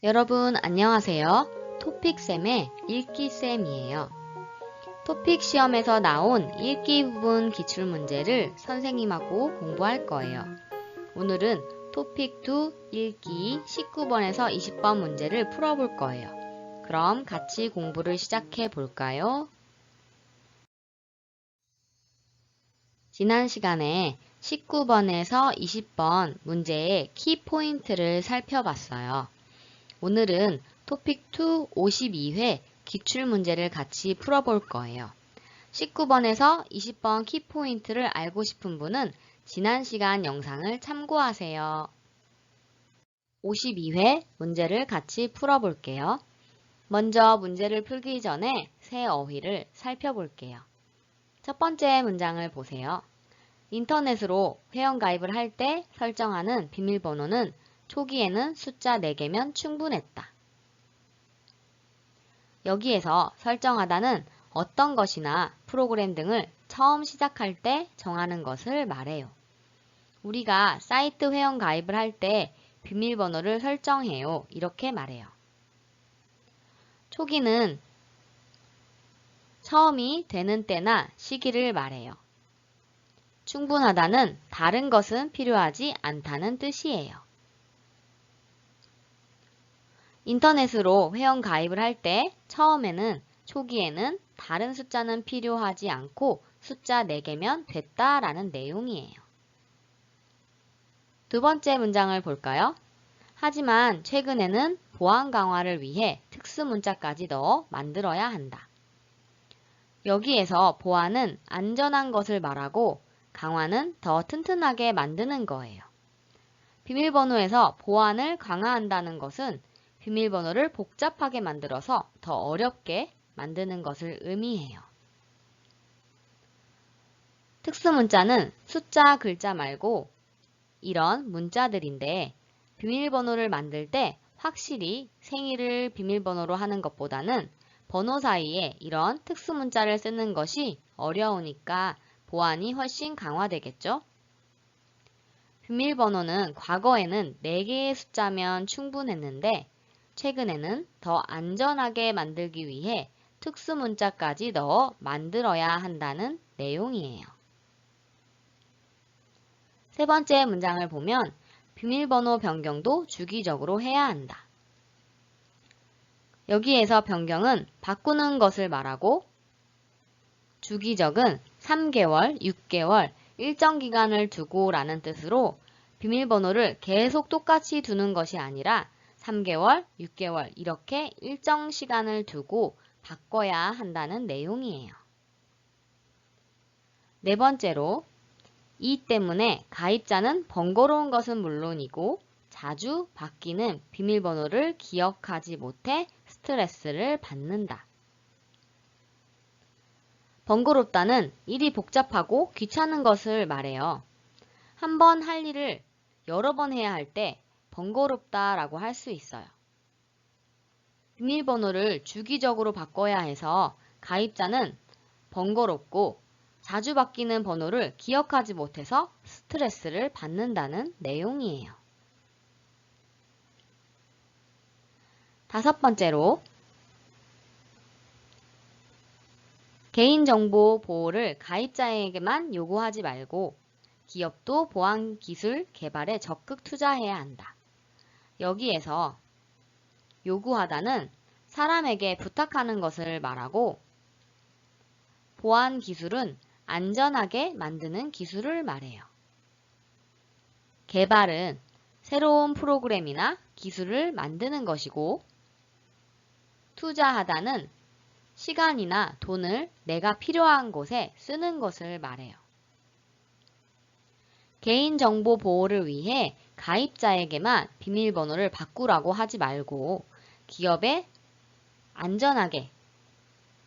여러분 안녕하세요. 토픽쌤의 읽기쌤이에요. 토픽 시험에서 나온 읽기 부분 기출문제를 선생님하고 공부할 거예요. 오늘은 토픽2 읽기 19번에서 20번 문제를 풀어볼 거예요. 그럼 같이 공부를 시작해 볼까요? 지난 시간에 19번에서 20번 문제의 키포인트를 살펴봤어요. 오늘은 토픽2 52회 기출문제를 같이 풀어볼 거예요. 19번에서 20번 키포인트를 알고 싶은 분은 지난 시간 영상을 참고하세요. 52회 문제를 같이 풀어볼게요. 먼저 문제를 풀기 전에 새 어휘를 살펴볼게요. 첫 번째 문장을 보세요. 인터넷으로 회원가입을 할 때 설정하는 비밀번호는 초기에는 숫자 4개면 충분했다. 여기에서 설정하다는 어떤 것이나 프로그램 등을 처음 시작할 때 정하는 것을 말해요. 우리가 사이트 회원 가입을 할 때 비밀번호를 설정해요. 이렇게 말해요. 초기는 처음이 되는 때나 시기를 말해요. 충분하다는 다른 것은 필요하지 않다는 뜻이에요. 인터넷으로 회원 가입을 할 때 처음에는 초기에는 다른 숫자는 필요하지 않고 숫자 4개면 됐다라는 내용이에요. 두 번째 문장을 볼까요? 하지만 최근에는 보안 강화를 위해 특수 문자까지 넣어 만들어야 한다. 여기에서 보안은 안전한 것을 말하고 강화는 더 튼튼하게 만드는 거예요. 비밀번호에서 보안을 강화한다는 것은 비밀번호를 복잡하게 만들어서 더 어렵게 만드는 것을 의미해요. 특수문자는 숫자, 글자 말고 이런 문자들인데 비밀번호를 만들 때 확실히 생일을 비밀번호로 하는 것보다는 번호 사이에 이런 특수문자를 쓰는 것이 어려우니까 보안이 훨씬 강화되겠죠? 비밀번호는 과거에는 4개의 숫자면 충분했는데 최근에는 더 안전하게 만들기 위해 특수문자까지 넣어 만들어야 한다는 내용이에요. 세 번째 문장을 보면 비밀번호 변경도 주기적으로 해야 한다. 여기에서 변경은 바꾸는 것을 말하고 주기적은 3개월, 6개월, 일정 기간을 두고 라는 뜻으로 비밀번호를 계속 똑같이 두는 것이 아니라 3개월, 6개월 이렇게 일정 시간을 두고 바꿔야 한다는 내용이에요. 네 번째로 이 때문에 가입자는 번거로운 것은 물론이고 자주 바뀌는 비밀번호를 기억하지 못해 스트레스를 받는다. 번거롭다는 일이 복잡하고 귀찮은 것을 말해요. 한 번 할 일을 여러 번 해야 할 때 번거롭다라고 할 수 있어요. 비밀번호를 주기적으로 바꿔야 해서 가입자는 번거롭고 자주 바뀌는 번호를 기억하지 못해서 스트레스를 받는다는 내용이에요. 다섯 번째로 개인정보 보호를 가입자에게만 요구하지 말고 기업도 보안 기술 개발에 적극 투자해야 한다. 여기에서 요구하다는 사람에게 부탁하는 것을 말하고 보안 기술은 안전하게 만드는 기술을 말해요. 개발은 새로운 프로그램이나 기술을 만드는 것이고 투자하다는 시간이나 돈을 내가 필요한 곳에 쓰는 것을 말해요. 개인정보 보호를 위해 가입자에게만 비밀번호를 바꾸라고 하지 말고 기업에 안전하게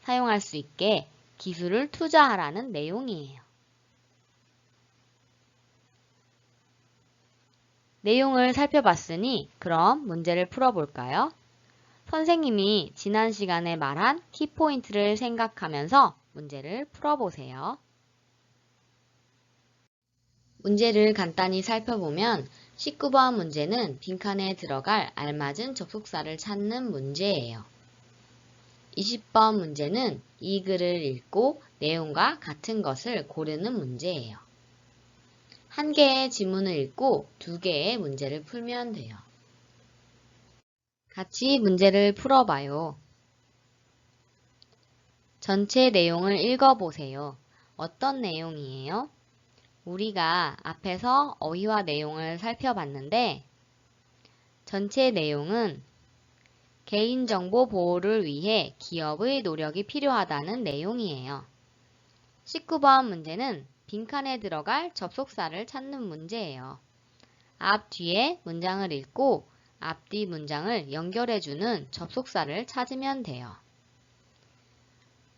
사용할 수 있게 기술을 투자하라는 내용이에요. 내용을 살펴봤으니 그럼 문제를 풀어볼까요? 선생님이 지난 시간에 말한 키포인트를 생각하면서 문제를 풀어보세요. 문제를 간단히 살펴보면 19번 문제는 빈칸에 들어갈 알맞은 접속사를 찾는 문제예요. 20번 문제는 이 글을 읽고 내용과 같은 것을 고르는 문제예요. 한 개의 지문을 읽고 두 개의 문제를 풀면 돼요. 같이 문제를 풀어봐요. 전체 내용을 읽어보세요. 어떤 내용이에요? 우리가 앞에서 어휘와 내용을 살펴봤는데 전체 내용은 개인정보 보호를 위해 기업의 노력이 필요하다는 내용이에요. 19번 문제는 빈칸에 들어갈 접속사를 찾는 문제예요. 앞, 뒤에 문장을 읽고 앞뒤 문장을 연결해주는 접속사를 찾으면 돼요.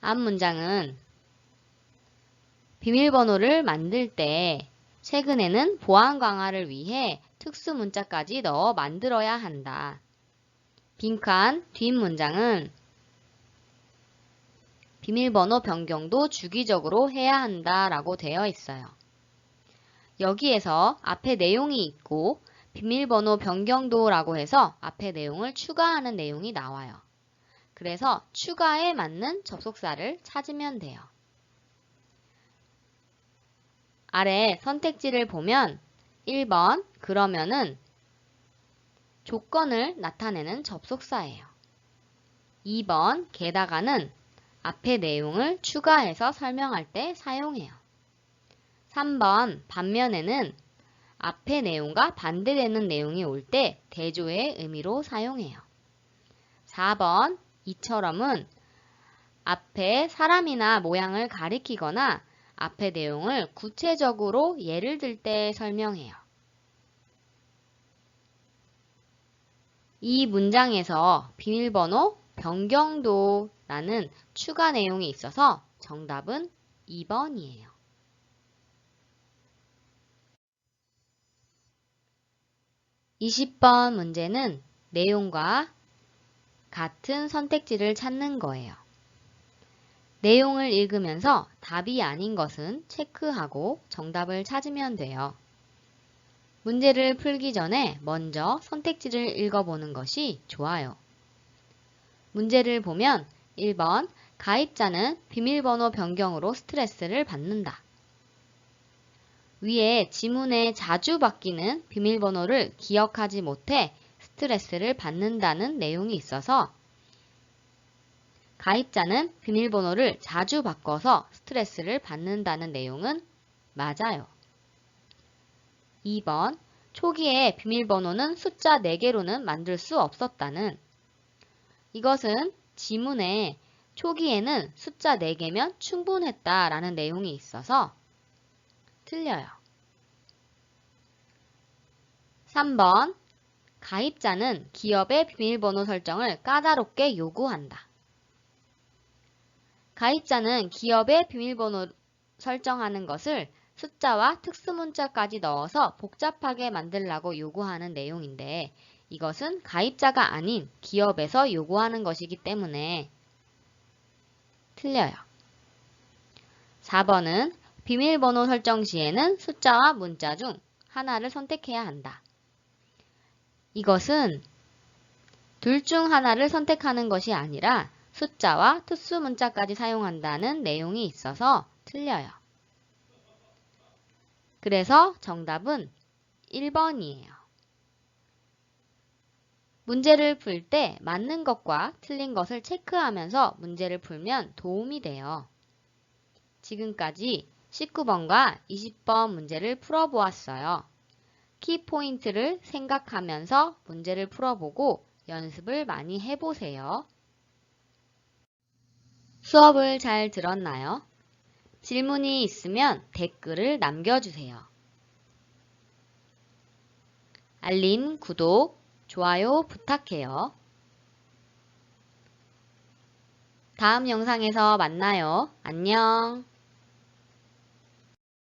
앞 문장은 비밀번호를 만들 때 최근에는 보안 강화를 위해 특수 문자까지 넣어 만들어야 한다. 빈칸 뒷 문장은 비밀번호 변경도 주기적으로 해야 한다 라고 되어 있어요. 여기에서 앞에 내용이 있고 비밀번호 변경도 라고 해서 앞에 내용을 추가하는 내용이 나와요. 그래서 추가에 맞는 접속사를 찾으면 돼요. 아래 선택지를 보면 1번 그러면은 조건을 나타내는 접속사예요. 2번 게다가는 앞에 내용을 추가해서 설명할 때 사용해요. 3번 반면에는 앞에 내용과 반대되는 내용이 올 때 대조의 의미로 사용해요. 4번 이처럼은 앞에 사람이나 모양을 가리키거나 앞에 내용을 구체적으로 예를 들 때 설명해요. 이 문장에서 비밀번호 변경도라는 추가 내용이 있어서 정답은 2번이에요. 20번 문제는 내용과 같은 선택지를 찾는 거예요. 내용을 읽으면서 답이 아닌 것은 체크하고 정답을 찾으면 돼요. 문제를 풀기 전에 먼저 선택지를 읽어보는 것이 좋아요. 문제를 보면 1번 가입자는 비밀번호 변경으로 스트레스를 받는다. 위에 지문에 자주 바뀌는 비밀번호를 기억하지 못해 스트레스를 받는다는 내용이 있어서 가입자는 비밀번호를 자주 바꿔서 스트레스를 받는다는 내용은 맞아요. 2번 초기에 비밀번호는 숫자 4개로는 만들 수 없었다는 이것은 지문에 초기에는 숫자 4개면 충분했다라는 내용이 있어서 틀려요. 3번 가입자는 기업의 비밀번호 설정을 까다롭게 요구한다. 가입자는 기업의 비밀번호 설정하는 것을 숫자와 특수문자까지 넣어서 복잡하게 만들라고 요구하는 내용인데 이것은 가입자가 아닌 기업에서 요구하는 것이기 때문에 틀려요. 4번은 비밀번호 설정 시에는 숫자와 문자 중 하나를 선택해야 한다. 이것은 둘 중 하나를 선택하는 것이 아니라 숫자와 특수문자까지 사용한다는 내용이 있어서 틀려요. 그래서 정답은 1번이에요. 문제를 풀 때 맞는 것과 틀린 것을 체크하면서 문제를 풀면 도움이 돼요. 지금까지 19번과 20번 문제를 풀어보았어요. 키포인트를 생각하면서 문제를 풀어보고 연습을 많이 해보세요. 수업을 잘 들었나요? 질문이 있으면 댓글을 남겨주세요. 알림, 구독, 좋아요 부탁해요. 다음 영상에서 만나요. 안녕.